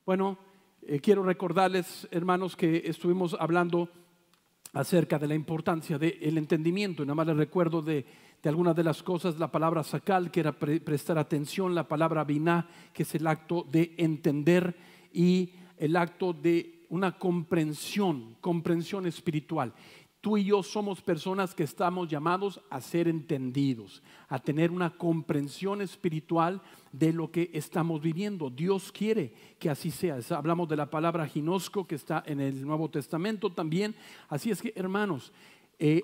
Bueno, quiero recordarles, hermanos, que estuvimos hablando acerca de la importancia del entendimiento. Y nada más les recuerdo de algunas de las cosas. La palabra sakal, que era prestar atención; la palabra biná, que es el acto de entender; y el acto de una comprensión espiritual. Tú y yo somos personas que estamos llamados a ser entendidos, a tener una comprensión espiritual de lo que estamos viviendo. Dios quiere que así sea. Hablamos de la palabra ginosco, que está en el Nuevo Testamento también. Así es que, hermanos,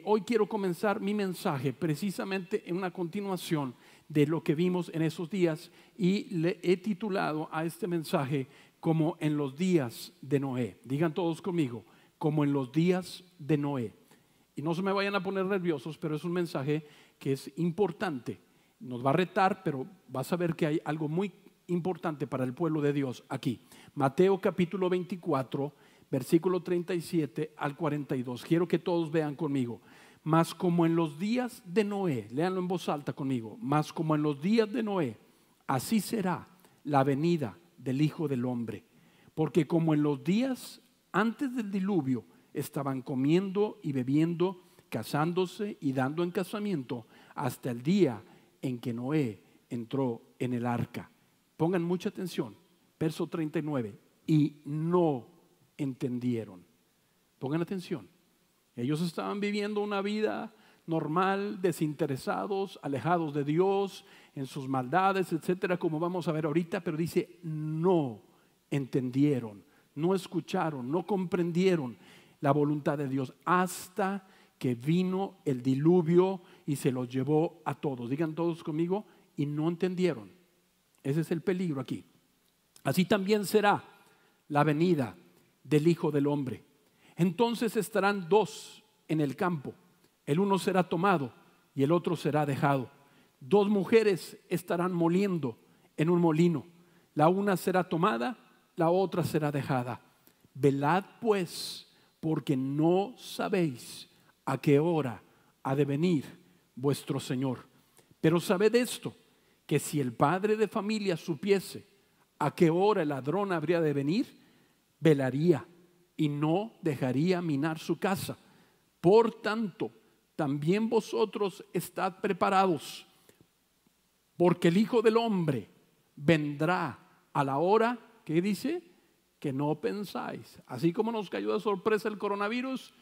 hoy quiero comenzar mi mensaje precisamente en una continuación de lo que vimos en esos días, y le he titulado a este mensaje como en los días de Noé. Digan todos conmigo: como en los días de Noé. Y no se me vayan a poner nerviosos, pero es un mensaje que es importante. Nos va a retar, pero vas a ver que hay algo muy importante para el pueblo de Dios aquí. Mateo capítulo 24, versículo 37 al 42. Quiero que todos vean conmigo. Mas como en los días de Noé, léanlo en voz alta conmigo. Mas como en los días de Noé, así será la venida del Hijo del Hombre. Porque como en los días antes del diluvio estaban comiendo y bebiendo, casándose y dando en casamiento, hasta el día en que Noé entró en el arca. Pongan mucha atención, verso 39. Y no entendieron. Pongan atención. Ellos estaban viviendo una vida normal, desinteresados, alejados de Dios, en sus maldades, etcétera, como vamos a ver ahorita. Pero dice: no entendieron, no escucharon, no comprendieron la voluntad de Dios, hasta que vino el diluvio y se los llevó a todos. Digan todos conmigo: y no entendieron. Ese es el peligro aquí. Así también será la venida del Hijo del Hombre. Entonces estarán dos en el campo, el uno será tomado y el otro será dejado. Dos mujeres estarán moliendo en un molino, la una será tomada, la otra será dejada. Velad pues, porque no sabéis a qué hora ha de venir vuestro Señor. Pero sabed esto, que si el padre de familia supiese a qué hora el ladrón habría de venir, velaría y no dejaría minar su casa. Por tanto, también vosotros estad preparados, porque el Hijo del Hombre vendrá a la hora, ¿qué dice? Que no pensáis. Así como nos cayó de sorpresa el coronavirus,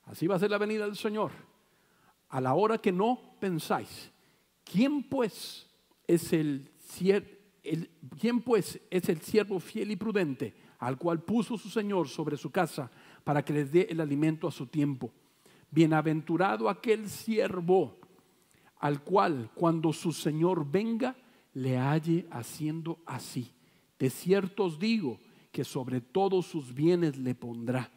así va a ser la venida del Señor, a la hora que no pensáis. ¿Quién pues es el siervo fiel y prudente, al cual puso su Señor sobre su casa, para que les dé el alimento a su tiempo? Bienaventurado aquel siervo al cual, cuando su Señor venga, le halle haciendo así. De cierto os digo que sobre todos sus bienes le pondrá.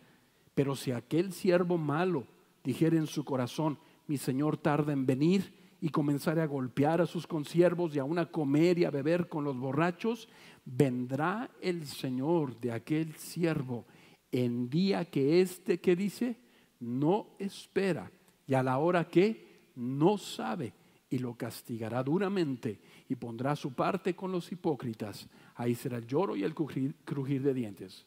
Pero si aquel siervo malo dijere en su corazón: mi Señor tarda en venir, y comenzare a golpear a sus consiervos y aun a comer y a beber con los borrachos, vendrá el Señor de aquel siervo en día que éste, ¿qué dice? No espera, y a la hora que no sabe, y lo castigará duramente y pondrá su parte con los hipócritas. Ahí será el lloro y el crujir de dientes.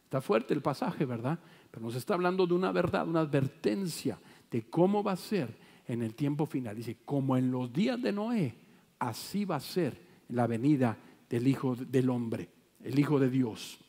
Está fuerte el pasaje, ¿verdad? Pero nos está hablando de una verdad, una advertencia de cómo va a ser en el tiempo final. Dice: como en los días de Noé, así va a ser la venida del Hijo del Hombre, el Hijo de Dios.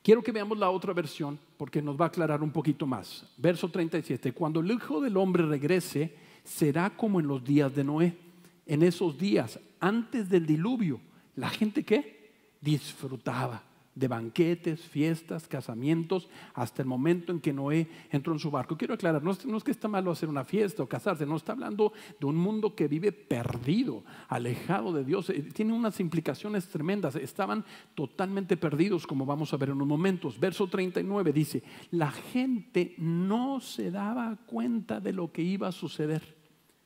Quiero que veamos la otra versión, porque nos va a aclarar un poquito más. Verso 37. Cuando el Hijo del Hombre regrese, será como en los días de Noé. En esos días, antes del diluvio, la gente ¿qué? Disfrutaba de banquetes, fiestas, casamientos, hasta el momento en que Noé entró en su barco. Quiero aclarar, no es que está malo hacer una fiesta o casarse, no, está hablando de un mundo que vive perdido, alejado de Dios. Tiene unas implicaciones tremendas. Estaban totalmente perdidos, como vamos a ver en unos momentos. Verso 39 dice: la gente no se daba cuenta de lo que iba a suceder.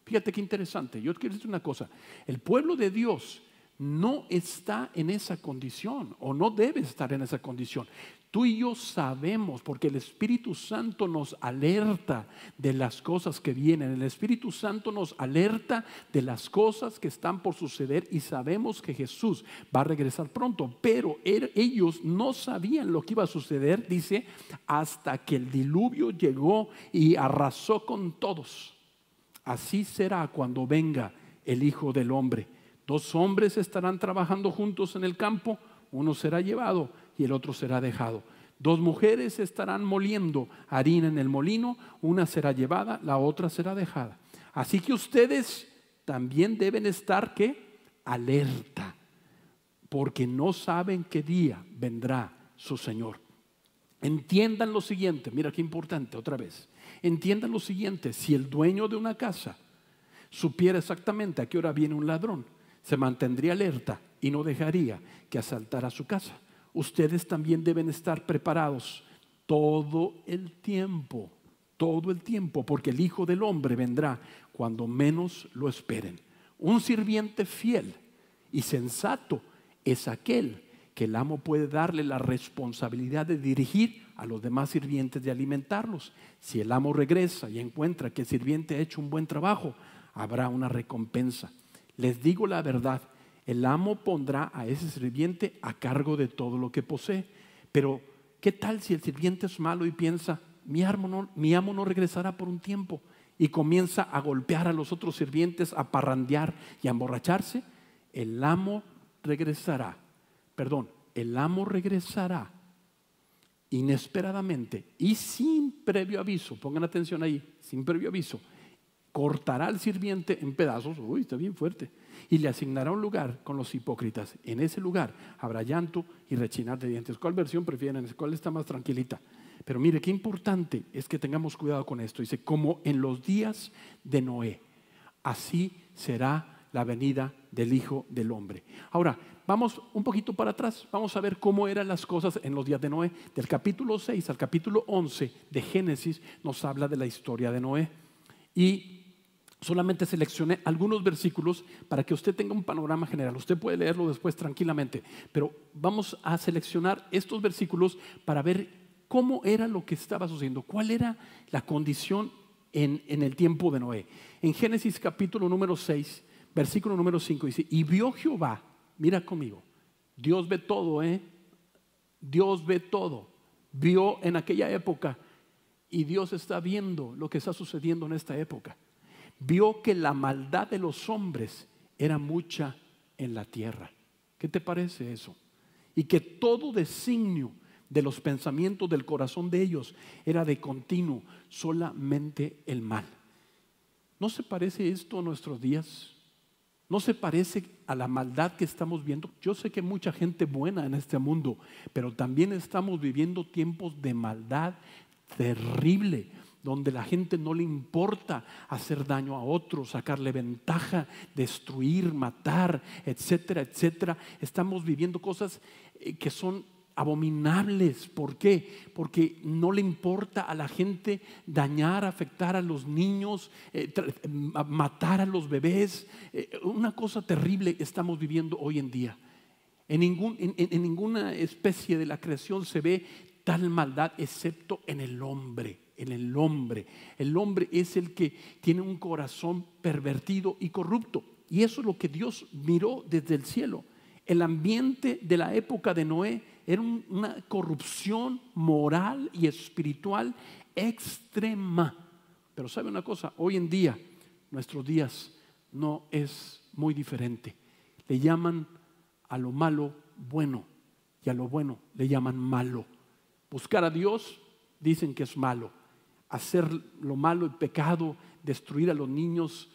Fíjate qué interesante. Yo quiero decir una cosa: el pueblo de Dios no está en esa condición, o no debe estar en esa condición. Tú y yo sabemos, porque el Espíritu Santo nos alerta de las cosas que vienen. El Espíritu Santo nos alerta de las cosas que están por suceder y sabemos que Jesús va a regresar pronto. Pero ellos no sabían lo que iba a suceder, dice, hasta que el diluvio llegó y arrasó con todos. Así será cuando venga el Hijo del Hombre. 2 hombres estarán trabajando juntos en el campo, uno será llevado y el otro será dejado. 2 mujeres estarán moliendo harina en el molino, una será llevada, la otra será dejada. Así que ustedes también deben estar, ¿qué? Alerta, porque no saben qué día vendrá su Señor. Entiendan lo siguiente, mira qué importante otra vez. Entiendan lo siguiente, si el dueño de una casa supiera exactamente a qué hora viene un ladrón, se mantendría alerta y no dejaría que asaltara su casa. Ustedes también deben estar preparados todo el tiempo, porque el Hijo del Hombre vendrá cuando menos lo esperen. Un sirviente fiel y sensato es aquel que el amo puede darle la responsabilidad de dirigir a los demás sirvientes, de alimentarlos. Si el amo regresa y encuentra que el sirviente ha hecho un buen trabajo, habrá una recompensa. Les digo la verdad, el amo pondrá a ese sirviente a cargo de todo lo que posee. Pero ¿qué tal si el sirviente es malo y piensa, mi amo no regresará por un tiempo? Y comienza a golpear a los otros sirvientes, a parrandear y a emborracharse. El amo regresará inesperadamente y sin previo aviso. Pongan atención ahí, sin previo aviso. Cortará al sirviente en pedazos, uy, está bien fuerte, y le asignará un lugar con los hipócritas. En ese lugar habrá llanto y rechinar de dientes. ¿Cuál versión prefieren? ¿Cuál está más tranquilita? Pero mire, qué importante es que tengamos cuidado con esto. Dice, como en los días de Noé, así será la venida del Hijo del Hombre. Ahora, vamos un poquito para atrás. Vamos a ver cómo eran las cosas en los días de Noé. Del capítulo 6 al capítulo 11 de Génesis nos habla de la historia de Noé. Y solamente seleccioné algunos versículos para que usted tenga un panorama general. Usted puede leerlo después tranquilamente, pero vamos a seleccionar estos versículos para ver cómo era lo que estaba sucediendo, cuál era la condición en el tiempo de Noé. En Génesis capítulo número 6, versículo número 5 dice, y vio Jehová, mira conmigo, Dios ve todo, Dios ve todo, vio en aquella época y Dios está viendo lo que está sucediendo en esta época. Vio que la maldad de los hombres era mucha en la tierra. ¿Qué te parece eso? Y que todo designio de los pensamientos del corazón de ellos era de continuo solamente el mal. ¿No se parece esto a nuestros días? ¿No se parece a la maldad que estamos viendo? Yo sé que hay mucha gente buena en este mundo, pero también estamos viviendo tiempos de maldad terrible, donde la gente no le importa hacer daño a otros, sacarle ventaja, destruir, matar, etcétera, etcétera. Estamos viviendo cosas que son abominables. ¿Por qué? Porque no le importa a la gente dañar, afectar a los niños, matar a los bebés. Una cosa terrible estamos viviendo hoy en día. En ninguna especie de la creación se ve tal maldad excepto en el hombre. El hombre es el que tiene un corazón pervertido y corrupto. Y eso es lo que Dios miró desde el cielo. El ambiente de la época de Noé era una corrupción moral y espiritual extrema. Pero ¿sabe una cosa? Hoy en día, nuestros días no es muy diferente. Le llaman a lo malo bueno y a lo bueno le llaman malo. Buscar a Dios dicen que es malo. Hacer lo malo, el pecado, destruir a los niños,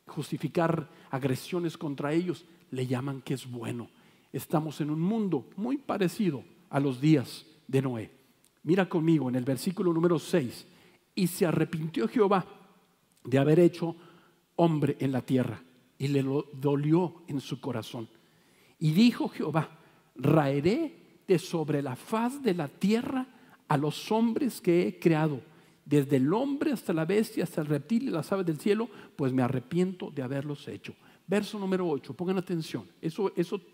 justificar agresiones contra ellos, le llaman que es bueno. Estamos en un mundo muy parecido a los días de Noé. Mira conmigo en el versículo número 6. Y se arrepintió Jehová de haber hecho hombre en la tierra, y le dolió en su corazón. Y dijo Jehová, raeré de sobre la faz de la tierra a los hombres que he creado, desde el hombre hasta la bestia, hasta el reptil y las aves del cielo, pues me arrepiento de haberlos hecho. Verso número 8, pongan atención.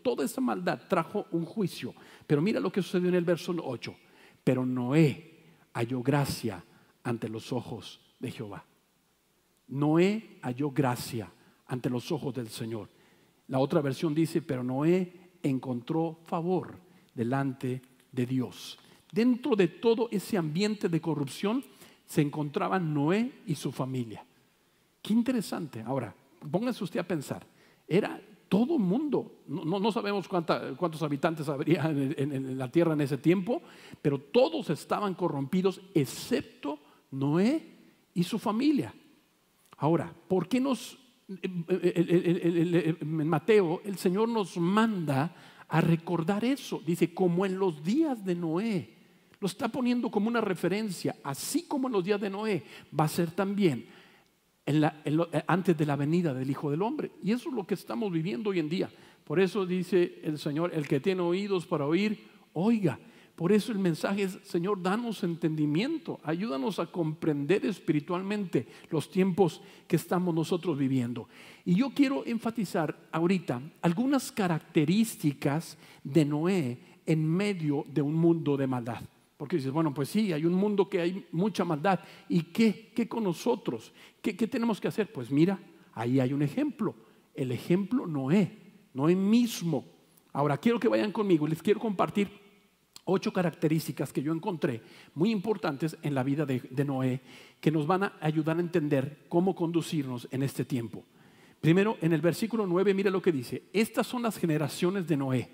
Toda esa maldad trajo un juicio. Pero mira lo que sucedió en el verso 8. pero Noé halló gracia ante los ojos de Jehová. Noé halló gracia ante los ojos del Señor. La otra versión dice, pero Noé encontró favor delante de Dios. Dentro de todo ese ambiente de corrupción se encontraban Noé y su familia. Qué interesante. Ahora, póngase usted a pensar, era todo el mundo, no sabemos cuántos habitantes habría en la tierra en ese tiempo, pero todos estaban corrompidos excepto Noé y su familia. Ahora, ¿por qué en Mateo el Señor nos manda a recordar eso? Dice, como en los días de Noé. Lo está poniendo como una referencia. Así como en los días de Noé, va a ser también antes de la venida del Hijo del Hombre. Y eso es lo que estamos viviendo hoy en día. Por eso dice el Señor, el que tiene oídos para oír, oiga. Por eso el mensaje es, Señor, danos entendimiento, ayúdanos a comprender espiritualmente los tiempos que estamos nosotros viviendo. Y yo quiero enfatizar ahorita algunas características de Noé en medio de un mundo de maldad. Porque dices, bueno, pues sí, hay un mundo que hay mucha maldad. ¿Y qué con nosotros? ¿Qué tenemos que hacer? Pues mira, ahí hay un ejemplo. El ejemplo Noé mismo. Ahora, quiero que vayan conmigo. Les quiero compartir 8 características que yo encontré muy importantes en la vida de Noé, que nos van a ayudar a entender cómo conducirnos en este tiempo. Primero, en el versículo 9, mira lo que dice. Estas son las generaciones de Noé.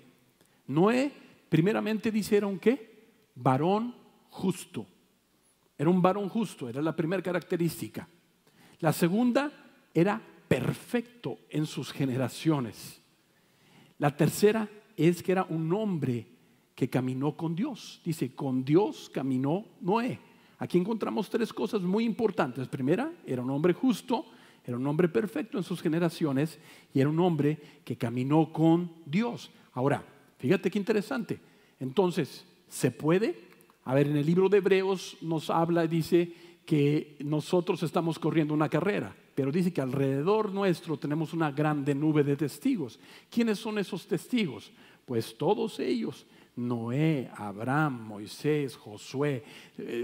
Noé, primeramente dice, ¿era un qué? Varón justo. Era un varón justo, era la primera característica. La segunda, era perfecto en sus generaciones. La tercera es que era un hombre que caminó con Dios. Dice, con Dios caminó Noé. Aquí encontramos 3 cosas muy importantes. Primera, era un hombre justo, era un hombre perfecto en sus generaciones y era un hombre que caminó con Dios. Ahora, fíjate qué interesante. Entonces, ¿se puede? A ver, en el libro de Hebreos nos habla y dice que nosotros estamos corriendo una carrera, pero dice que alrededor nuestro tenemos una grande nube de testigos. ¿Quiénes son esos testigos? Pues todos ellos. Noé, Abraham, Moisés, Josué,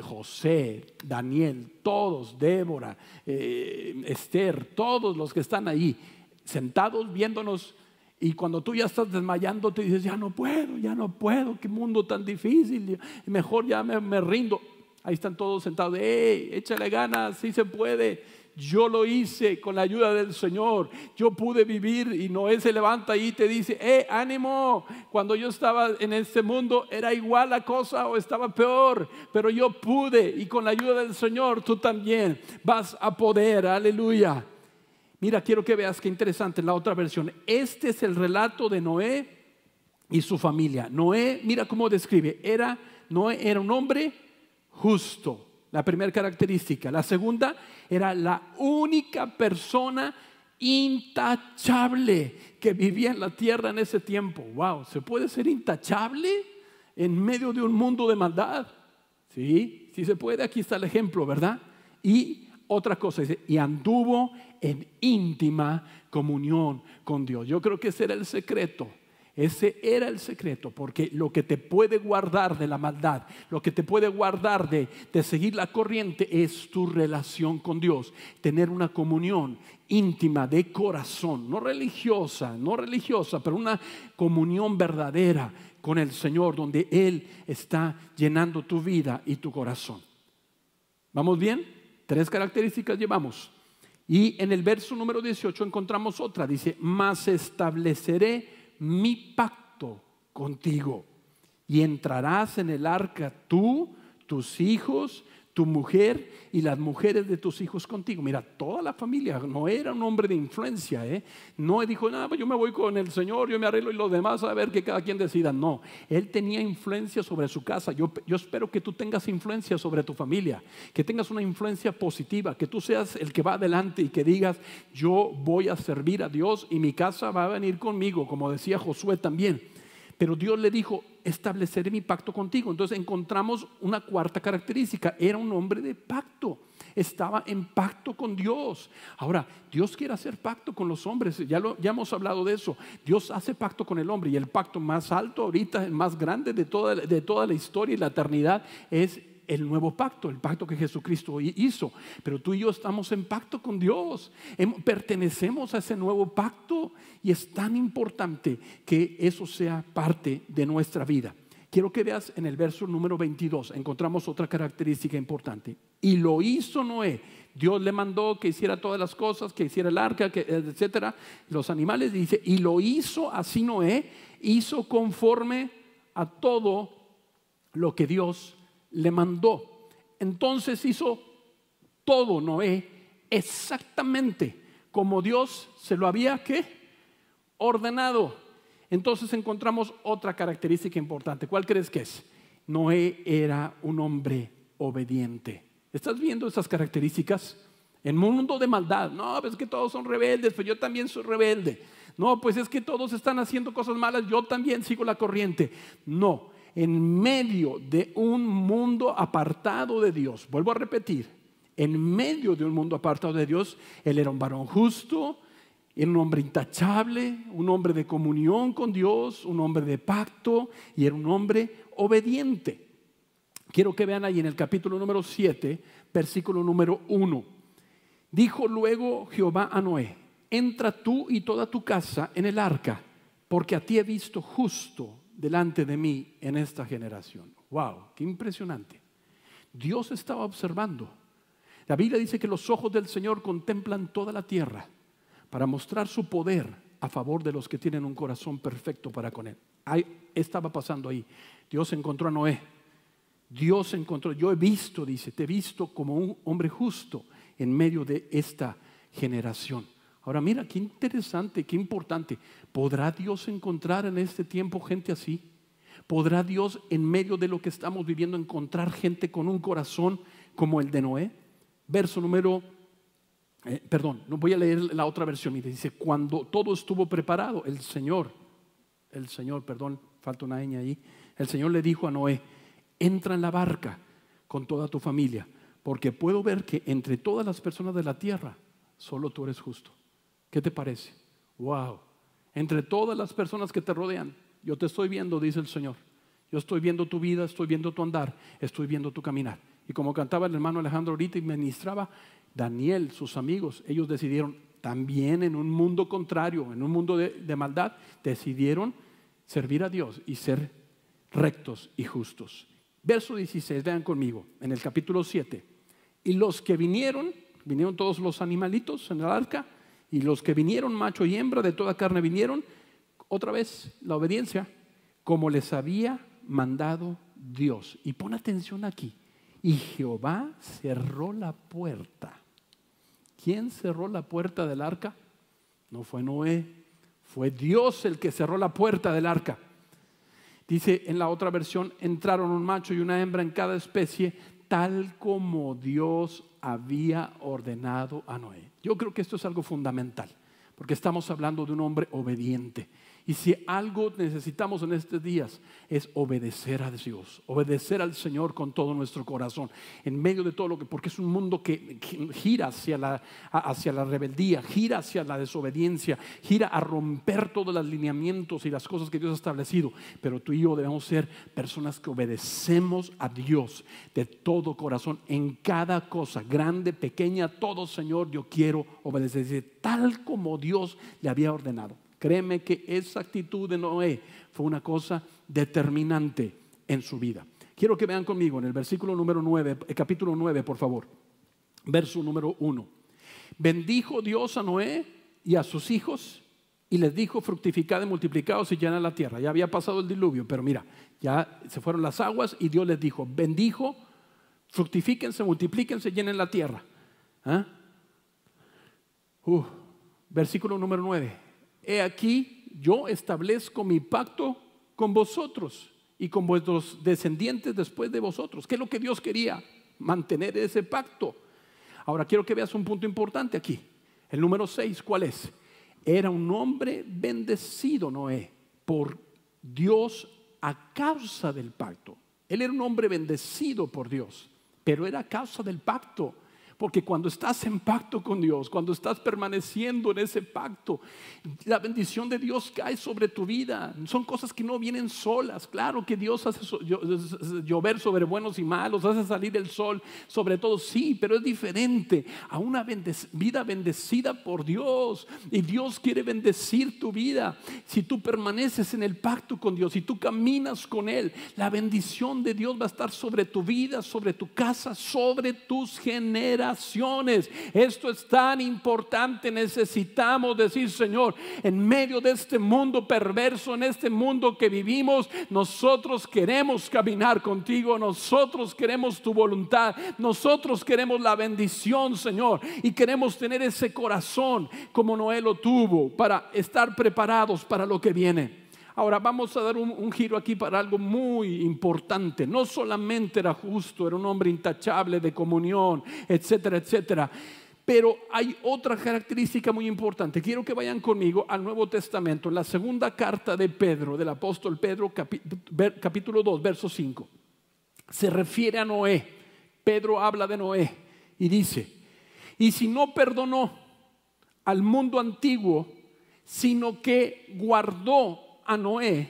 José, Daniel, todos, Débora, Esther, todos los que están ahí sentados viéndonos. Y cuando tú ya estás desmayando te dices, ya no puedo, qué mundo tan difícil, mejor ya me rindo. Ahí están todos sentados, échale ganas, sí se puede. Yo lo hice con la ayuda del Señor, yo pude vivir. Y Noé se levanta ahí y te dice, ánimo, cuando yo estaba en este mundo era igual la cosa o estaba peor, pero yo pude y con la ayuda del Señor tú también vas a poder, aleluya. Mira, quiero que veas qué interesante en la otra versión. Este es el relato de Noé y su familia. Noé, mira cómo describe, Noé era un hombre justo. La primera característica. La segunda, era la única persona intachable que vivía en la tierra en ese tiempo. Wow, ¿se puede ser intachable en medio de un mundo de maldad? Sí se puede. Aquí está el ejemplo, ¿verdad? Y otra cosa dice, y anduvo en íntima comunión con Dios. Yo creo que ese era el secreto. Ese era el secreto, porque lo que te puede guardar de la maldad, lo que te puede guardar de seguir la corriente es tu relación con Dios. Tener una comunión íntima de corazón, no religiosa, pero una comunión verdadera con el Señor, donde Él está llenando tu vida y tu corazón. ¿Vamos bien? 3 características llevamos. Y en el verso número 18 encontramos otra. Dice, mas estableceré mi pacto contigo y entrarás en el arca tú, tus hijos, tu mujer y las mujeres de tus hijos contigo. Mira, toda la familia. No era un hombre de influencia, No dijo, pues yo me voy con el Señor, yo me arreglo y los demás a ver que cada quien decida. No, él tenía influencia sobre su casa. Yo espero que tú tengas influencia sobre tu familia, que tengas una influencia positiva, que tú seas el que va adelante y que digas, yo voy a servir a Dios y mi casa va a venir conmigo, como decía Josué también. Pero Dios le dijo, estableceré mi pacto contigo. Entonces encontramos una cuarta característica, era un hombre de pacto. estaba en pacto con Dios. Ahora, Dios quiere hacer pacto con los hombres, ya hemos hablado de eso. Dios hace pacto con el hombre, y el pacto más alto ahorita, el más grande de toda la historia y la eternidad, es el nuevo pacto, el pacto que Jesucristo hizo. Pero tú y yo estamos en pacto con Dios, pertenecemos a ese nuevo pacto, y es tan importante que eso sea parte de nuestra vida. Quiero que veas en el verso número 22, encontramos otra característica importante. Y lo hizo Noé. Dios le mandó que hiciera todas las cosas, que hiciera el arca, etcétera, los animales. Dice, y lo hizo así Noé, hizo conforme a todo lo que Dios le mandó. Entonces hizo todo Noé exactamente como Dios se lo había ordenado. Entonces encontramos otra característica importante. ¿Cuál crees que es? Noé era un hombre obediente. ¿Estás viendo esas características? En un mundo de maldad, no, pues es que todos son rebeldes, pues yo también soy rebelde. No, pues es que todos están haciendo cosas malas, yo también sigo la corriente. No, en medio de un mundo apartado de Dios, vuelvo a repetir, en medio de un mundo apartado de Dios, él era un varón justo, era un hombre intachable, un hombre de comunión con Dios, un hombre de pacto, y era un hombre obediente. Quiero que vean ahí en el capítulo número 7, versículo número 1. Dijo luego Jehová a Noé: entra tú y toda tu casa en el arca, porque a ti he visto justo delante de mí en esta generación. Wow, qué impresionante. Dios estaba observando. La Biblia dice que los ojos del Señor contemplan toda la tierra para mostrar su poder a favor de los que tienen un corazón perfecto para con Él. Ahí estaba pasando ahí. Dios encontró a Noé. Dios encontró, yo he visto, dice, te he visto como un hombre justo en medio de esta generación. Ahora mira, qué interesante, qué importante. ¿Podrá Dios encontrar en este tiempo gente así? ¿Podrá Dios en medio de lo que estamos viviendo encontrar gente con un corazón como el de Noé? Verso número no voy a leer la otra versión. Mire, dice, cuando todo estuvo preparado, el Señor, falta una ñ ahí. El Señor le dijo a Noé: entra en la barca con toda tu familia, porque puedo ver que entre todas las personas de la tierra, solo tú eres justo. ¿Qué te parece? Wow. Entre todas las personas que te rodean, yo te estoy viendo, dice el Señor. Yo estoy viendo tu vida, estoy viendo tu andar, estoy viendo tu caminar. Y como cantaba el hermano Alejandro ahorita y ministraba, Daniel, sus amigos, ellos decidieron también en un mundo contrario, en un mundo de maldad, decidieron servir a Dios y ser rectos y justos. Verso 16, vean conmigo, en el capítulo 7. Y los que vinieron todos los animalitos en el arca, y los que vinieron, macho y hembra, de toda carne vinieron, otra vez la obediencia, como les había mandado Dios. Y pon atención aquí. Y Jehová cerró la puerta. ¿Quién cerró la puerta del arca? No fue Noé, fue Dios el que cerró la puerta del arca. Dice en la otra versión: entraron un macho y una hembra en cada especie, tal como Dios había ordenado a Noé. Yo creo que esto es algo fundamental, porque estamos hablando de un hombre obediente. Y si algo necesitamos en estos días es obedecer a Dios, obedecer al Señor con todo nuestro corazón, en medio de todo lo que, porque es un mundo que gira hacia la rebeldía, gira hacia la desobediencia, gira a romper todos los lineamientos y las cosas que Dios ha establecido. Pero tú y yo debemos ser personas que obedecemos a Dios de todo corazón, en cada cosa, grande, pequeña, todo. Señor, yo quiero obedecer tal como Dios le había ordenado. Créeme que esa actitud de Noé fue una cosa determinante en su vida. Quiero que vean conmigo en el versículo número 9, capítulo 9, por favor. Verso número 1. Bendijo Dios a Noé y a sus hijos y les dijo: fructificad y multiplicaos y llenad la tierra. Ya había pasado el diluvio, pero mira, ya se fueron las aguas y Dios les dijo: bendijo, fructifíquense, multiplíquense, llenen la tierra. Versículo número 9. He aquí, yo establezco mi pacto con vosotros y con vuestros descendientes después de vosotros. ¿Qué es lo que Dios quería? Mantener ese pacto. Ahora quiero que veas un punto importante aquí. El número 6, ¿cuál es? Era un hombre bendecido Noé por Dios a causa del pacto. Él era un hombre bendecido por Dios, pero era a causa del pacto. Porque cuando estás en pacto con Dios, cuando estás permaneciendo en ese pacto, la bendición de Dios cae sobre tu vida. Son cosas que no vienen solas. Claro que Dios hace llover sobre buenos y malos, hace salir el sol sobre todo, sí, pero es diferente a una vida bendecida por Dios. Y Dios quiere bendecir tu vida. Si tú permaneces en el pacto con Dios, si tú caminas con Él, la bendición de Dios va a estar sobre tu vida, sobre tu casa, sobre tus generaciones. Esto es tan importante. Necesitamos decir: Señor, en medio de este mundo perverso, en este mundo que vivimos, nosotros queremos caminar contigo, nosotros queremos tu voluntad, nosotros queremos la bendición, Señor, y queremos tener ese corazón como Noé lo tuvo, para estar preparados para lo que viene. Ahora vamos a dar un giro aquí para algo muy importante. No solamente era justo, era un hombre intachable de comunión, etcétera, etcétera. Pero hay otra característica muy importante. Quiero que vayan conmigo al Nuevo Testamento, en la segunda carta de Pedro, del apóstol Pedro, capítulo 2, verso 5. Se refiere a Noé. Pedro habla de Noé y dice: y si no perdonó al mundo antiguo, sino que guardó a Noé,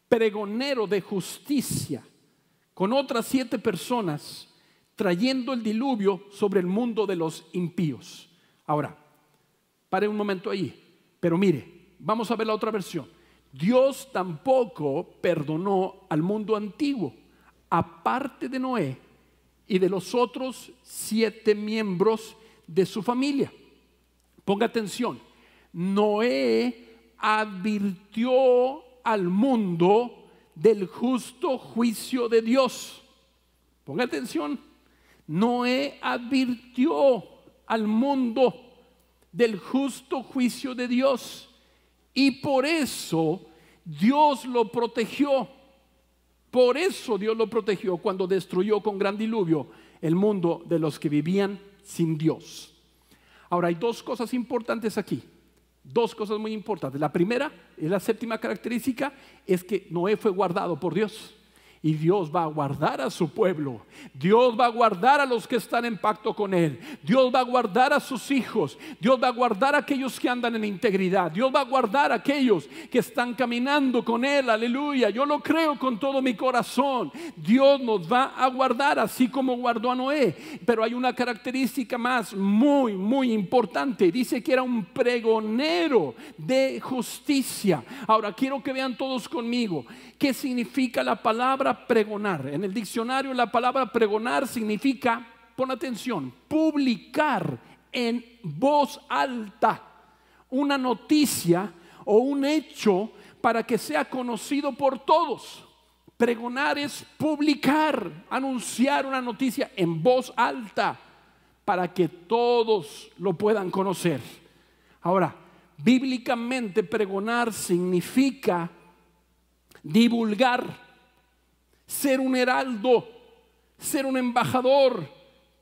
pregonero de justicia, con otras 7 personas, trayendo el diluvio sobre el mundo de los impíos. Ahora, pare un momento ahí, pero mire, vamos a ver la otra versión. Dios tampoco perdonó al mundo antiguo, aparte de Noé y de los otros 7 miembros de su familia. Ponga atención. Noé advirtió al mundo del justo juicio de Dios. Ponga atención. Noé advirtió al mundo del justo juicio de Dios, y por eso Dios lo protegió. Por eso Dios lo protegió cuando destruyó con gran diluvio el mundo de los que vivían sin Dios. Ahora, hay 2 cosas importantes aquí. 2 cosas muy importantes. La primera, es la 7ª característica, es que Noé fue guardado por Dios. Y Dios va a guardar a su pueblo. Dios va a guardar a los que están en pacto con Él. Dios va a guardar a sus hijos. Dios va a guardar a aquellos que andan en integridad. Dios va a guardar a aquellos que están caminando con Él. Aleluya. Yo lo creo con todo mi corazón. Dios nos va a guardar así como guardó a Noé. Pero hay una característica más muy, muy importante. Dice que era un pregonero de justicia. Ahora quiero que vean todos conmigo qué significa la palabra pregonar. En el diccionario la palabra pregonar significa, pon atención, publicar en voz alta una noticia o un hecho para que sea conocido por todos. Pregonar es publicar, anunciar una noticia en voz alta para que todos lo puedan conocer. Ahora, bíblicamente pregonar significa divulgar, ser un heraldo, ser un embajador,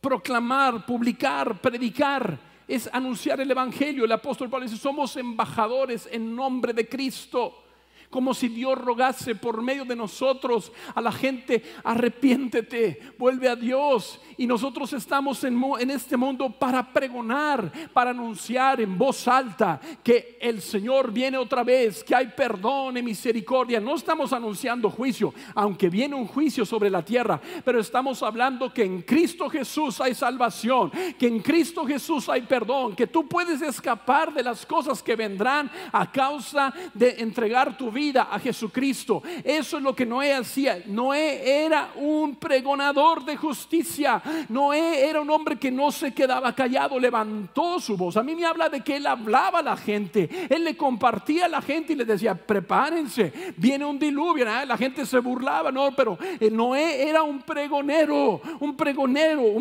proclamar, publicar, predicar, es anunciar el evangelio. El apóstol Pablo dice: somos embajadores en nombre de Cristo. Como si Dios rogase por medio de nosotros a la gente: arrepiéntete, vuelve a Dios. Y nosotros estamos en este mundo para pregonar, para anunciar en voz alta que el Señor viene otra vez, que hay perdón y misericordia. No estamos anunciando juicio, aunque viene un juicio sobre la tierra, pero estamos hablando que en Cristo Jesús hay salvación, que en Cristo Jesús hay perdón, que tú puedes escapar de las cosas que vendrán a causa de entregar tu vida a Jesucristo. Eso es lo que Noé hacía. Noé era un pregonador de justicia. Noé era un hombre que no se quedaba callado, levantó su voz. A mí me habla de que él hablaba a la gente, él le compartía a la gente y les decía: prepárense, viene un diluvio. La gente se burlaba, no, pero Noé era un pregonero, un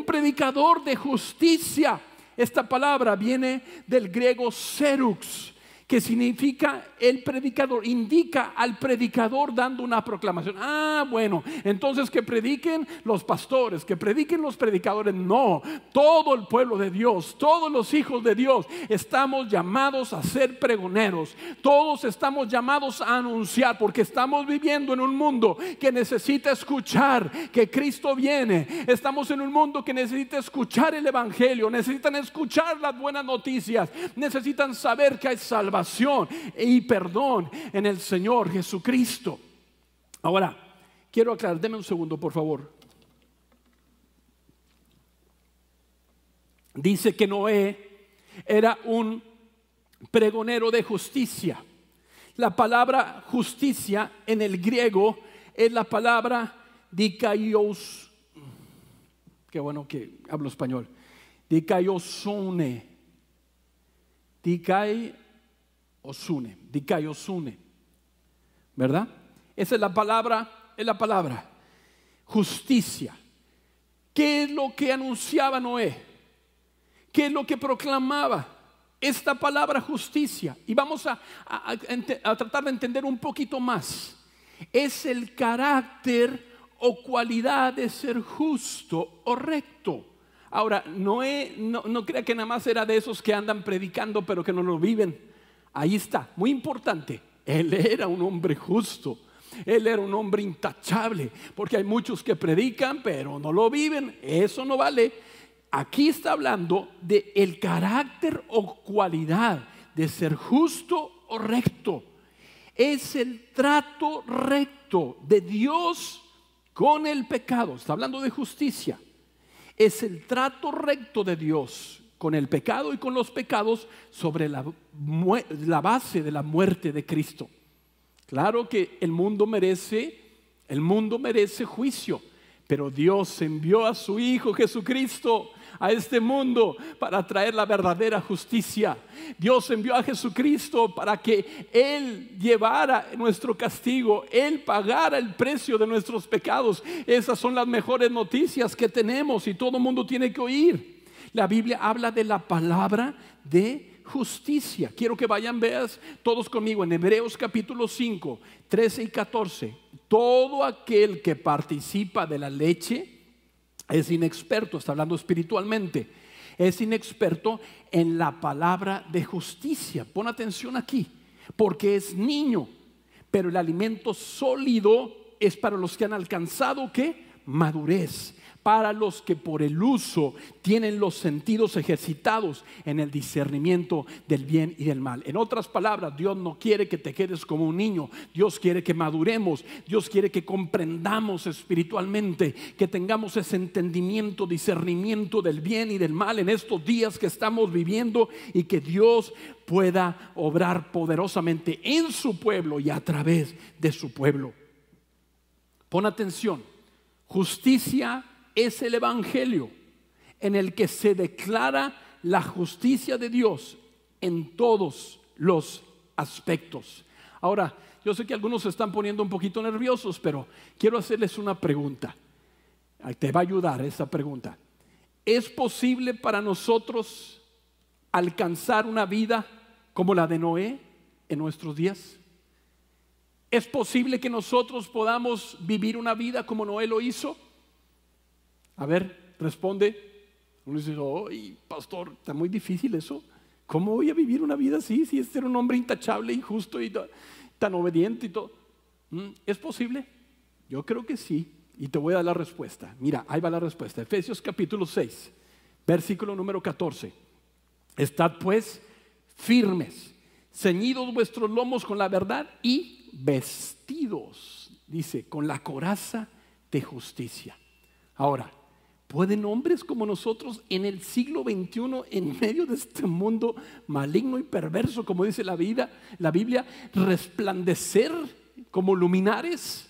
predicador de justicia. Esta palabra viene del griego serux, que significa el predicador, indica al predicador dando una proclamación. Bueno, entonces que prediquen los pastores, que prediquen los predicadores. No, todo el pueblo de Dios, todos los hijos de Dios estamos llamados a ser pregoneros. Todos estamos llamados a anunciar, porque estamos viviendo en un mundo que necesita escuchar que Cristo viene. Estamos en un mundo que necesita escuchar el evangelio, necesitan escuchar las buenas noticias, necesitan saber que hay salvación y perdón en el Señor Jesucristo. Ahora, quiero aclarar, deme un segundo por favor. Dice que Noé era un pregonero de justicia. La palabra justicia en el griego es la palabra dikaios. Qué bueno que hablo español. Dikaiosune. Dikaiosune, ¿verdad? Esa es la palabra, justicia. ¿Qué es lo que anunciaba Noé? ¿Qué es lo que proclamaba? Esta palabra justicia. Y vamos a tratar de entender un poquito más. Es el carácter o cualidad de ser justo o recto. Ahora, Noé no crea que nada más era de esos que andan predicando pero que no lo viven. Ahí está, muy importante. Él era un hombre justo. Él era un hombre intachable. Porque hay muchos que predican pero no lo viven. Eso no vale. Aquí está hablando de el carácter o cualidad de ser justo o recto. Es el trato recto de Dios con el pecado. Está hablando de justicia. Es el trato recto de Dios con el pecado y con los pecados sobre la base de la muerte de Cristo. Claro que el mundo merece juicio, pero Dios envió a su Hijo Jesucristo a este mundo para traer la verdadera justicia. Dios envió a Jesucristo para que Él llevara nuestro castigo, Él pagara el precio de nuestros pecados. Esas son las mejores noticias que tenemos y todo el mundo tiene que oír. La Biblia habla de la palabra de justicia. Quiero que veas todos conmigo en Hebreos capítulo 5, 13 y 14. Todo aquel que participa de la leche es inexperto, está hablando espiritualmente, es inexperto en la palabra de justicia. Pon atención aquí, porque es niño, pero el alimento sólido es para los que han alcanzado ¿qué? Madurez, para los que por el uso tienen los sentidos ejercitados en el discernimiento del bien y del mal. En otras palabras, Dios no quiere que te quedes como un niño. Dios quiere que maduremos. Dios quiere que comprendamos espiritualmente, que tengamos ese entendimiento, discernimiento del bien y del mal en estos días que estamos viviendo, y que Dios pueda obrar poderosamente en su pueblo y a través de su pueblo. Pon atención. Justicia es el evangelio en el que se declara la justicia de Dios en todos los aspectos. Ahora, yo sé que algunos se están poniendo un poquito nerviosos, pero quiero hacerles una pregunta. Te va a ayudar esta pregunta. ¿Es posible para nosotros alcanzar una vida como la de Noé en nuestros días? ¿Es posible que nosotros podamos vivir una vida como Noé lo hizo? A ver, responde. Uno dice, ¡ay, pastor, está muy difícil eso! ¿Cómo voy a vivir una vida así si este era un hombre intachable, injusto y tan obediente y todo? ¿Es posible? Yo creo que sí, y te voy a dar la respuesta. Mira, ahí va la respuesta. Efesios capítulo 6, versículo número 14. Estad pues firmes, ceñidos vuestros lomos con la verdad y vestidos, dice, con la coraza de justicia. Ahora, ¿pueden hombres como nosotros en el siglo XXI, en medio de este mundo maligno y perverso, como dice la Biblia, resplandecer como luminares?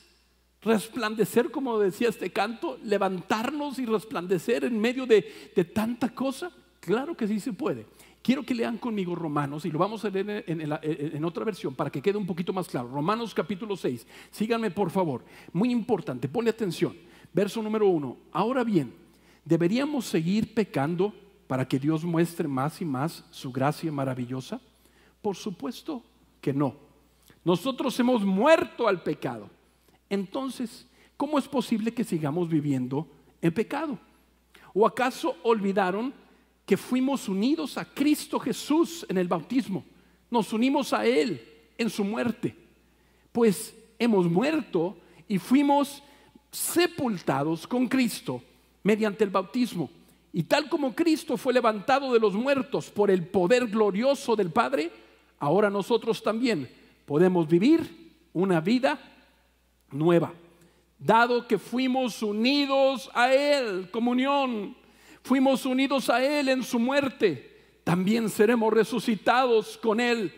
Resplandecer, como decía este canto, levantarnos y resplandecer en medio de tanta cosa. Claro que sí se puede. Quiero que lean conmigo Romanos, y lo vamos a leer en otra versión para que quede un poquito más claro. Romanos capítulo 6. Síganme por favor. Muy importante, ponle atención. Verso número 1. Ahora bien, ¿deberíamos seguir pecando para que Dios muestre más y más su gracia maravillosa? Por supuesto que no. Nosotros hemos muerto al pecado. Entonces, ¿cómo es posible que sigamos viviendo en pecado? ¿O acaso olvidaron que fuimos unidos a Cristo Jesús en el bautismo? Nos unimos a Él en su muerte. Pues hemos muerto y fuimos sepultados con Cristo mediante el bautismo. Y tal como Cristo fue levantado de los muertos por el poder glorioso del Padre, ahora nosotros también podemos vivir una vida nueva. Dado que fuimos unidos a Él, comunión, fuimos unidos a Él en su muerte, también seremos resucitados con Él.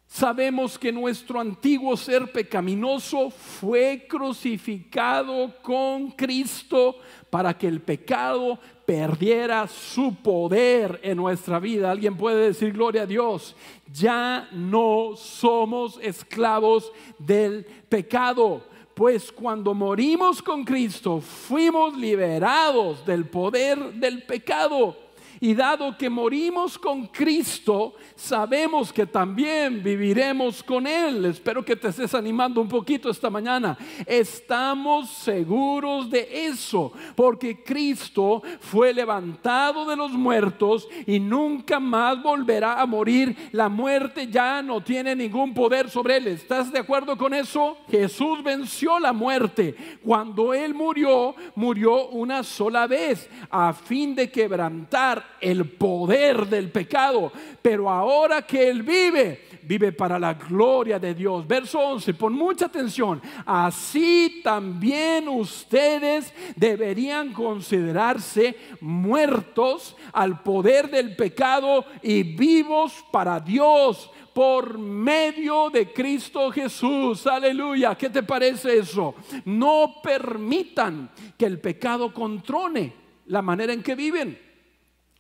Sabemos que nuestro antiguo ser pecaminoso fue crucificado con Cristo para que el pecado perdiera su poder en nuestra vida. Alguien puede decir gloria a Dios. Ya no somos esclavos del pecado, pues cuando morimos con Cristo fuimos liberados del poder del pecado. Y dado que morimos con Cristo, sabemos que también viviremos con Él. Espero que te estés animando un poquito esta mañana. Estamos seguros de eso, porque Cristo fue levantado de los muertos y nunca más volverá a morir. La muerte ya no tiene ningún poder sobre Él. ¿Estás de acuerdo con eso? Jesús venció la muerte. Cuando Él murió, murió una sola vez a fin de quebrantar el poder del pecado, pero ahora que Él vive para la gloria de Dios. Verso 11, pon mucha atención. Así también ustedes deberían considerarse muertos al poder del pecado y vivos para Dios por medio de Cristo Jesús. Aleluya. ¿Qué te parece eso? No permitan que el pecado controle la manera en que viven.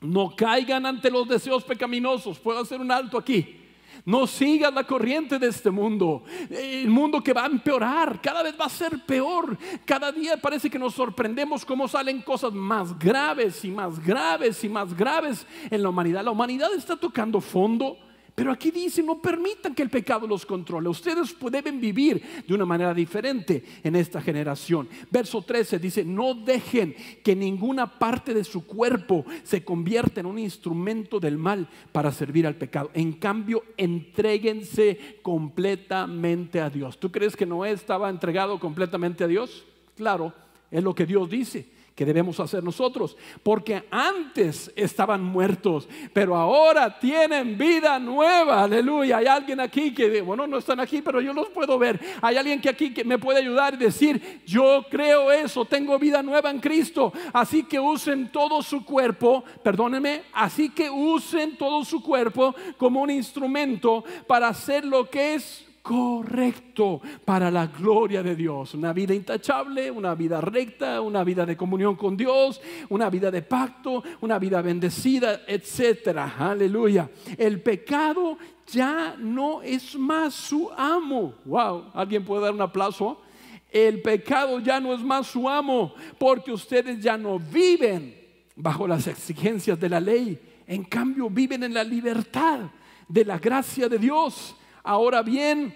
No caigan ante los deseos pecaminosos. Puedo hacer un alto aquí. No sigas la corriente de este mundo. El mundo que va a empeorar, cada vez va a ser peor. Cada día parece que nos sorprendemos cómo salen cosas más graves y más graves y más graves en la humanidad. La humanidad está tocando fondo. Pero aquí dice, no permitan que el pecado los controle. Ustedes deben vivir de una manera diferente en esta generación. Verso 13 dice, no dejen que ninguna parte de su cuerpo se convierta en un instrumento del mal para servir al pecado. En cambio, entréguense completamente a Dios. ¿Tú crees que Noé estaba entregado completamente a Dios? Claro, es lo que Dios dice que debemos hacer nosotros, porque antes estaban muertos, pero ahora tienen vida nueva. Aleluya. Hay alguien aquí que, bueno, no están aquí, pero yo los puedo ver. Hay alguien que aquí que me puede ayudar y decir, yo creo eso, tengo vida nueva en Cristo. Así que usen todo su cuerpo, perdónenme, así que usen todo su cuerpo como un instrumento para hacer lo que es correcto para la gloria de Dios. Una vida intachable, una vida recta, una vida de comunión con Dios, una vida de pacto, una vida bendecida, etcétera. Aleluya. El pecado ya no es más su amo. Wow, ¿alguien puede dar un aplauso? El pecado ya no es más su amo, porque ustedes ya no viven bajo las exigencias de la ley. En cambio, viven en la libertad de la gracia de Dios. Ahora bien,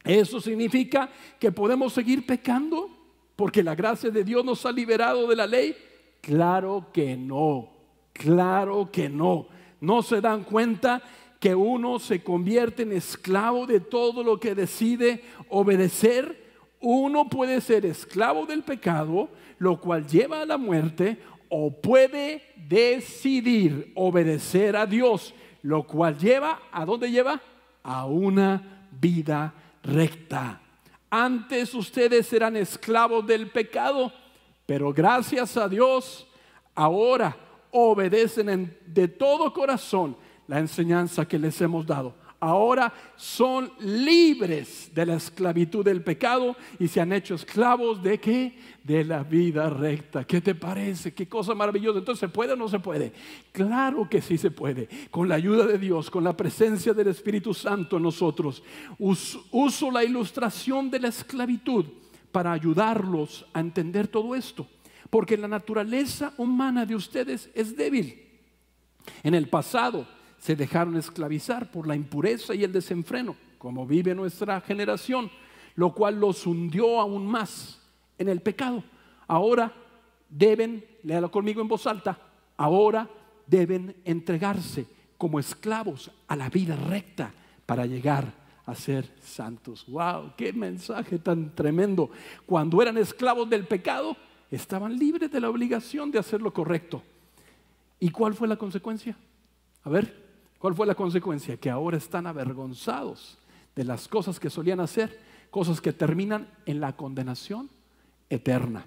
¿eso significa que podemos seguir pecando porque la gracia de Dios nos ha liberado de la ley? Claro que no, claro que no. ¿No se dan cuenta que uno se convierte en esclavo de todo lo que decide obedecer? Uno puede ser esclavo del pecado, lo cual lleva a la muerte, o puede decidir obedecer a Dios, lo cual lleva, ¿a dónde lleva? A una vida recta. Antes ustedes eran esclavos del pecado, pero gracias a Dios ahora obedecen de todo corazón la enseñanza que les hemos dado. Ahora son libres de la esclavitud del pecado y se han hecho esclavos ¿de qué? De la vida recta. ¿Qué te parece? Qué cosa maravillosa. Entonces, ¿se puede o no se puede? Claro que sí se puede. Con la ayuda de Dios, con la presencia del Espíritu Santo en nosotros. Uso la ilustración de la esclavitud para ayudarlos a entender todo esto. Porque la naturaleza humana de ustedes es débil. En el pasado se dejaron esclavizar por la impureza y el desenfreno, como vive nuestra generación, lo cual los hundió aún más en el pecado. Ahora deben, léalo conmigo en voz alta, ahora deben entregarse como esclavos a la vida recta para llegar a ser santos. ¡Wow! ¡Qué mensaje tan tremendo! Cuando eran esclavos del pecado, estaban libres de la obligación de hacer lo correcto. ¿Y cuál fue la consecuencia? A ver, ¿cuál fue la consecuencia? Que ahora están avergonzados de las cosas que solían hacer, cosas que terminan en la condenación eterna.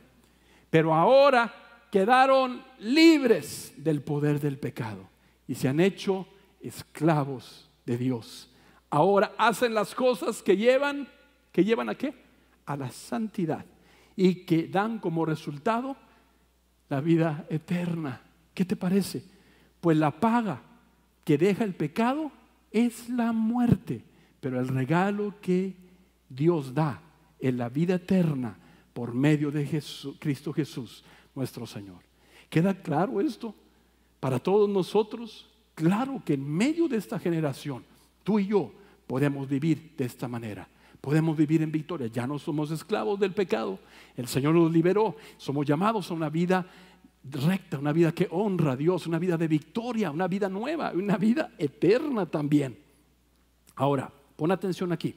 Pero ahora quedaron libres del poder del pecado y se han hecho esclavos de Dios. Ahora hacen las cosas que llevan ¿a qué? A la santidad, y que dan como resultado la vida eterna. ¿Qué te parece? Pues la paga que deja el pecado es la muerte, pero el regalo que Dios da es la vida eterna por medio de Cristo Jesús, nuestro Señor. ¿Queda claro esto para todos nosotros? Claro que en medio de esta generación, tú y yo podemos vivir de esta manera. Podemos vivir en victoria. Ya no somos esclavos del pecado. El Señor nos liberó. Somos llamados a una vida recta, una vida que honra a Dios, una vida de victoria, una vida nueva, una vida eterna también. Ahora, pon atención aquí.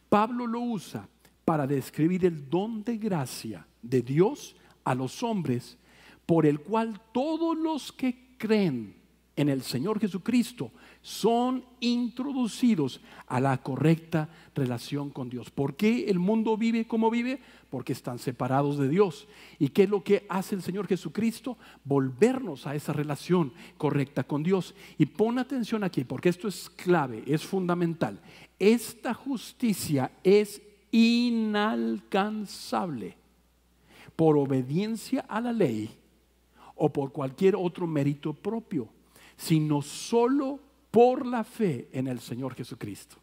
Pablo lo usa para describir el don de gracia de Dios a los hombres, por el cual todos los que creen en el Señor Jesucristo son introducidos a la correcta relación con Dios. ¿Por qué el mundo vive como vive? Porque están separados de Dios. ¿Y qué es lo que hace el Señor Jesucristo? Volvernos a esa relación correcta con Dios. Y pon atención aquí, porque esto es clave, es fundamental. Esta justicia es inalcanzable por obediencia a la ley o por cualquier otro mérito propio, sino solo por la fe en el Señor Jesucristo.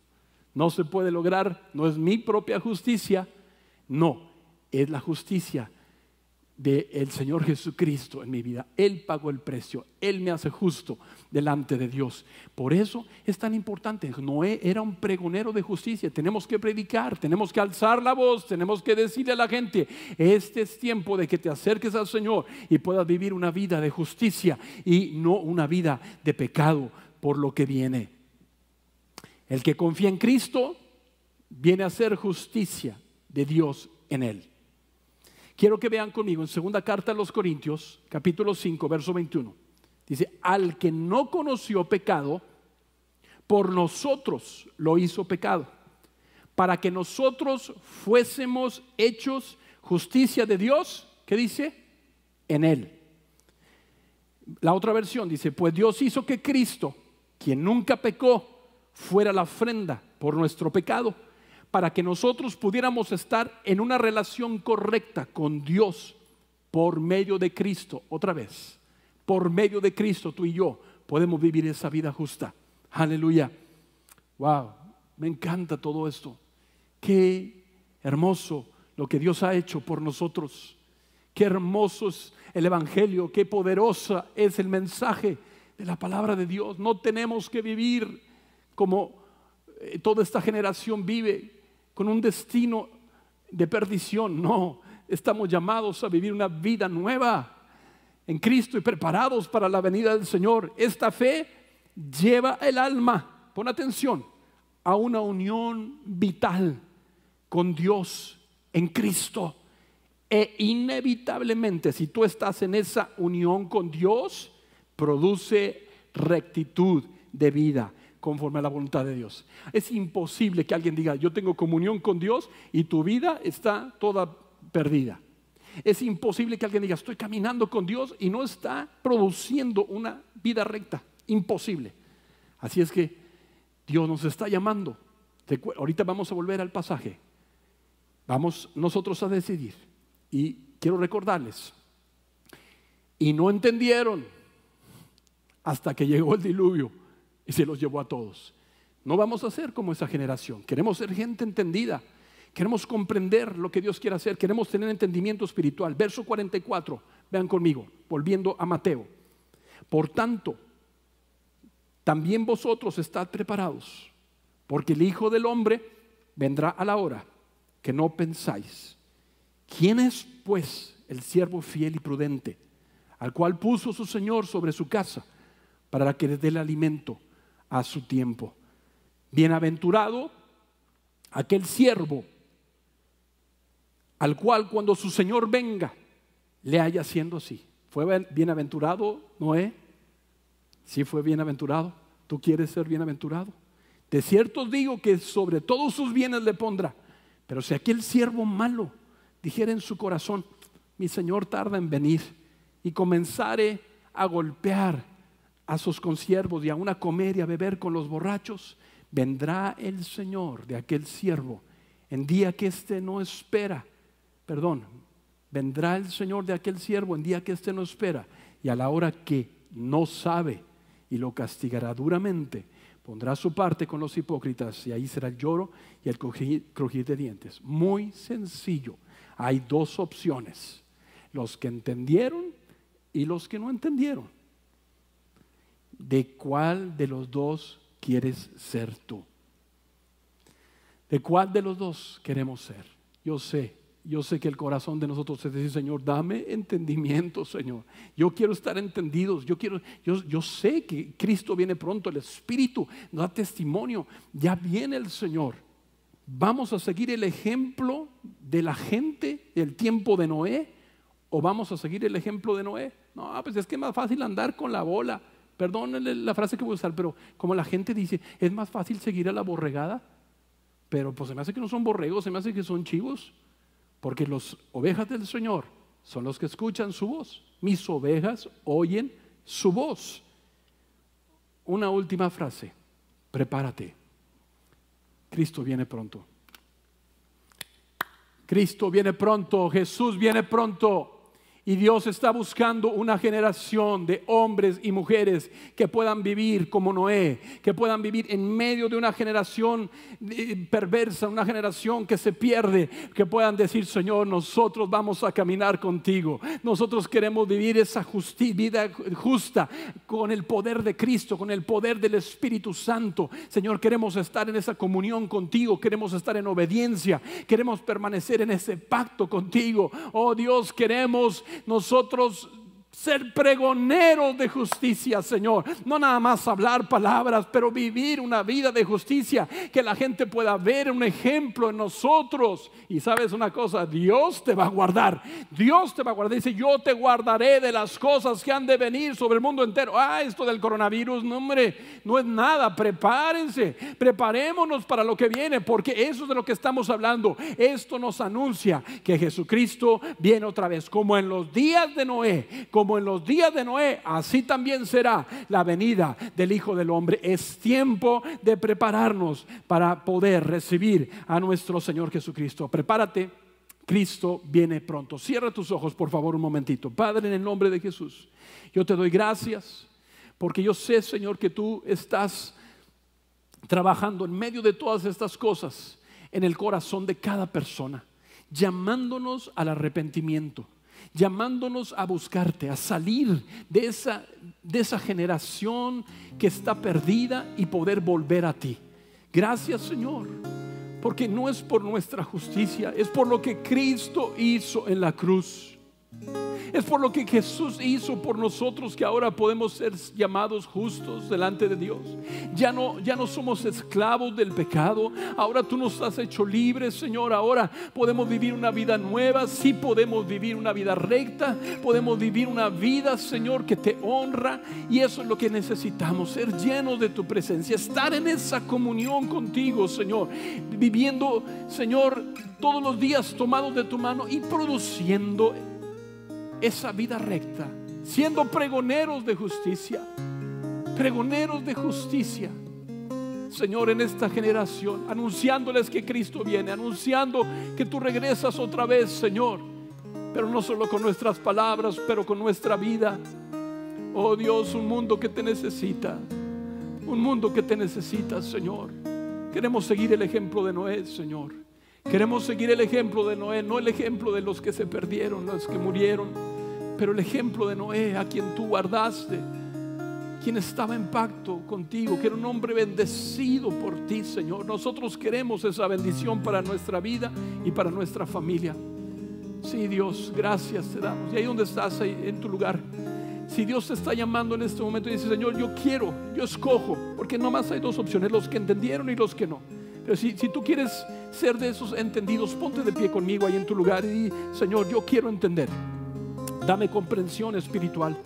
No se puede lograr, no es mi propia justicia, no, es la justicia del Señor Jesucristo en mi vida. Él pagó el precio, Él me hace justo delante de Dios. Por eso es tan importante. Noé era un pregonero de justicia. Tenemos que predicar, tenemos que alzar la voz, tenemos que decirle a la gente: este es tiempo de que te acerques al Señor y puedas vivir una vida de justicia y no una vida de pecado por lo que viene. El que confía en Cristo viene a ser justicia de Dios en él. Quiero que vean conmigo en segunda carta a los Corintios, capítulo 5, verso 21. Dice: al que no conoció pecado, por nosotros lo hizo pecado, para que nosotros fuésemos hechos justicia de Dios. ¿Qué dice? En él. La otra versión dice: pues Dios hizo que Cristo, quien nunca pecó, fuera la ofrenda por nuestro pecado, para que nosotros pudiéramos estar en una relación correcta con Dios por medio de Cristo. Otra vez, por medio de Cristo tú y yo podemos vivir esa vida justa. Aleluya. Wow, me encanta todo esto. Qué hermoso lo que Dios ha hecho por nosotros. Qué hermoso es el Evangelio, qué poderosa es el mensaje de la palabra de Dios. No tenemos que vivir como toda esta generación vive, con un destino de perdición. No, estamos llamados a vivir una vida nueva en Cristo y preparados para la venida del Señor. Esta fe lleva el alma, pon atención, a una unión vital con Dios en Cristo. E inevitablemente, si tú estás en esa unión con Dios, produce rectitud de vida conforme a la voluntad de Dios. Es imposible que alguien diga: yo tengo comunión con Dios, y tu vida está toda perdida. Es imposible que alguien diga: estoy caminando con Dios, y no está produciendo una vida recta. Imposible. Así es que Dios nos está llamando. Ahorita vamos a volver al pasaje. Vamos nosotros a decidir. Y quiero recordarles: y no entendieron hasta que llegó el diluvio y se los llevó a todos. No vamos a ser como esa generación. Queremos ser gente entendida. Queremos comprender lo que Dios quiere hacer. Queremos tener entendimiento espiritual. Verso 44, vean conmigo, volviendo a Mateo. Por tanto, también vosotros estad preparados, porque el Hijo del Hombre vendrá a la hora que no pensáis. ¿Quién es pues el siervo fiel y prudente, al cual puso su Señor sobre su casa, para que le dé el alimento a su tiempo? Bienaventurado aquel siervo al cual cuando su Señor venga le haya siendo así. ¿Fue bienaventurado Noé? Sí, fue bienaventurado. ¿Tú quieres ser bienaventurado? De cierto os digo que sobre todos sus bienes le pondrá. Pero si aquel siervo malo dijera en su corazón: mi Señor tarda en venir, y comenzare a golpear a sus consiervos y aún a comer y a beber con los borrachos, vendrá el Señor de aquel siervo en día que éste no espera. Vendrá el Señor de aquel siervo en día que éste no espera y a la hora que no sabe, y lo castigará duramente. Pondrá su parte con los hipócritas, y ahí será el lloro y el crujir de dientes. Muy sencillo. Hay dos opciones: los que entendieron y los que no entendieron. ¿De cuál de los dos quieres ser tú? ¿De cuál de los dos queremos ser? Yo sé que el corazón de nosotros es decir: Señor, dame entendimiento, Señor. Yo quiero estar entendidos. Yo sé que Cristo viene pronto. El Espíritu nos da testimonio. Ya viene el Señor. ¿Vamos a seguir el ejemplo de la gente del tiempo de Noé, o vamos a seguir el ejemplo de Noé? No, pues es que es más fácil andar con la bola. Perdón la frase que voy a usar, pero como la gente dice, es más fácil seguir a la borregada. Pero pues se me hace que no son borregos, se me hace que son chivos. Porque las ovejas del Señor son los que escuchan su voz. Mis ovejas oyen su voz. Una última frase: prepárate. Cristo viene pronto. Cristo viene pronto. Jesús viene pronto. Y Dios está buscando una generación de hombres y mujeres que puedan vivir como Noé, que puedan vivir en medio de una generación perversa, una generación que se pierde, que puedan decir: Señor, nosotros vamos a caminar contigo. Nosotros queremos vivir esa vida justa con el poder de Cristo, con el poder del Espíritu Santo. Señor, queremos estar en esa comunión contigo, queremos estar en obediencia, queremos permanecer en ese pacto contigo. Oh Dios, queremos nosotros ser pregoneros de justicia, Señor. No nada más hablar palabras, pero vivir una vida de justicia, que la gente pueda ver un ejemplo en nosotros. Y sabes una cosa: Dios te va a guardar. Dios te va a guardar. Dice: yo te guardaré de las cosas que han de venir sobre el mundo entero. Esto del coronavirus, no hombre, no es nada. Prepárense, preparémonos para lo que viene, porque eso es de lo que estamos hablando. Esto nos anuncia que Jesucristo viene otra vez, como en los días de Noé. Como en los días de Noé, así también será la venida del Hijo del Hombre. Es tiempo de prepararnos para poder recibir a nuestro Señor Jesucristo. Prepárate, Cristo viene pronto. Cierra tus ojos, por favor, un momentito. Padre, en el nombre de Jesús, yo te doy gracias, porque yo sé, Señor, que tú estás trabajando en medio de todas estas cosas en el corazón de cada persona, llamándonos al arrepentimiento, llamándonos a buscarte, a salir de esa generación que está perdida y poder volver a ti. Gracias, Señor, porque no es por nuestra justicia, es por lo que Cristo hizo en la cruz. Es por lo que Jesús hizo por nosotros que ahora podemos ser llamados justos delante de Dios. Ya no somos esclavos del pecado. Ahora tú nos has hecho libres, Señor. Ahora podemos vivir una vida nueva. Sí, podemos vivir una vida recta. Podemos vivir una vida, Señor, que te honra. Y eso es lo que necesitamos: ser llenos de tu presencia, estar en esa comunión contigo, Señor, viviendo, Señor, todos los días tomados de tu mano y produciendo esa vida recta, siendo pregoneros de justicia. Pregoneros de justicia, Señor, en esta generación, anunciándoles que Cristo viene, anunciando que tú regresas otra vez, Señor, pero no solo con nuestras palabras, pero con nuestra vida. Oh Dios, un mundo que te necesita, un mundo que te necesita, Señor. Queremos seguir el ejemplo de Noé, Señor. Queremos seguir el ejemplo de Noé, no el ejemplo de los que se perdieron, los que murieron, pero el ejemplo de Noé, a quien tú guardaste, quien estaba en pacto contigo, que era un hombre bendecido por ti, Señor. Nosotros queremos esa bendición para nuestra vida y para nuestra familia. Sí, Dios, gracias te damos. Y ahí donde estás, ahí en tu lugar, si Dios te está llamando en este momento y dice: Señor, yo quiero, yo escojo, porque nomás hay dos opciones, los que entendieron y los que no. Pero si tú quieres ser de esos entendidos, ponte de pie conmigo ahí en tu lugar y di: Señor, yo quiero entender, dame comprensión espiritual.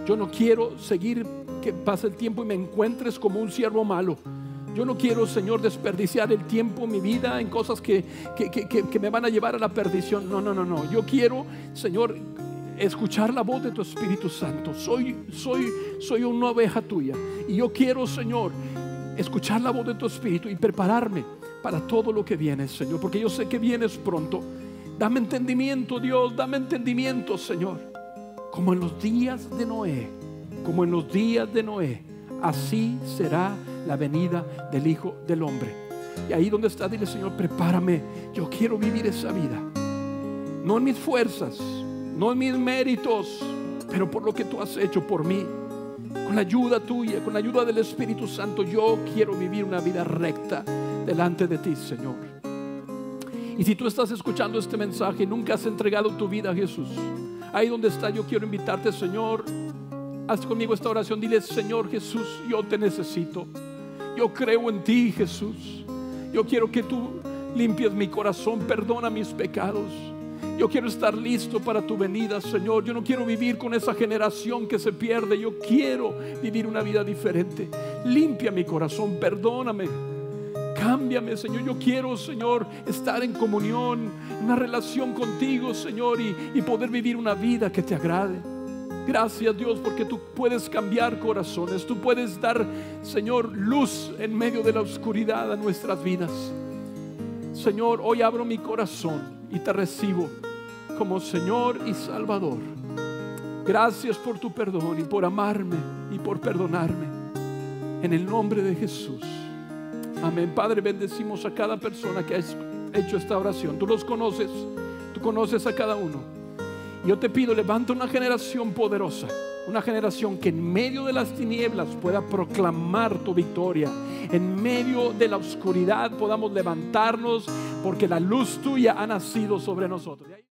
Yo no quiero seguir que pase el tiempo y me encuentres como un siervo malo. Yo no quiero, Señor, desperdiciar el tiempo, mi vida, en cosas que me van a llevar a la perdición. No. Yo quiero, Señor, escuchar la voz de tu Espíritu Santo. Soy una oveja tuya, y yo quiero, Señor, escuchar la voz de tu Espíritu y prepararme para todo lo que viene, Señor, porque yo sé que vienes pronto. Dame entendimiento, Dios, dame entendimiento, Señor, como en los días de Noé. Como en los días de Noé, así será la venida del Hijo del Hombre. Y ahí donde está, dile: Señor, prepárame. Yo quiero vivir esa vida, no en mis fuerzas, no en mis méritos, pero por lo que tú has hecho por mí. Con la ayuda tuya, con la ayuda del Espíritu Santo, yo quiero vivir una vida recta delante de ti, Señor. Y si tú estás escuchando este mensaje y nunca has entregado tu vida a Jesús, ahí donde está, yo quiero invitarte, Señor, haz conmigo esta oración. Dile: Señor Jesús, yo te necesito. Yo creo en ti, Jesús. Yo quiero que tú limpies mi corazón, perdona mis pecados. Yo quiero estar listo para tu venida, Señor. Yo no quiero vivir con esa generación que se pierde. Yo quiero vivir una vida diferente. Limpia mi corazón, perdóname, cámbiame, Señor. Yo quiero, Señor, estar en comunión, en una relación contigo, Señor, y poder vivir una vida que te agrade. Gracias, Dios, porque tú puedes cambiar corazones. Tú puedes dar, Señor, luz en medio de la oscuridad a nuestras vidas. Señor, hoy abro mi corazón y te recibo como Señor y Salvador. Gracias por tu perdón y por amarme y por perdonarme. En el nombre de Jesús. Amén. Padre, bendecimos a cada persona que ha hecho esta oración. Tú los conoces, tú conoces a cada uno. Yo te pido, levanta una generación poderosa, una generación que en medio de las tinieblas pueda proclamar tu victoria. En medio de la oscuridad podamos levantarnos, porque la luz tuya ha nacido sobre nosotros.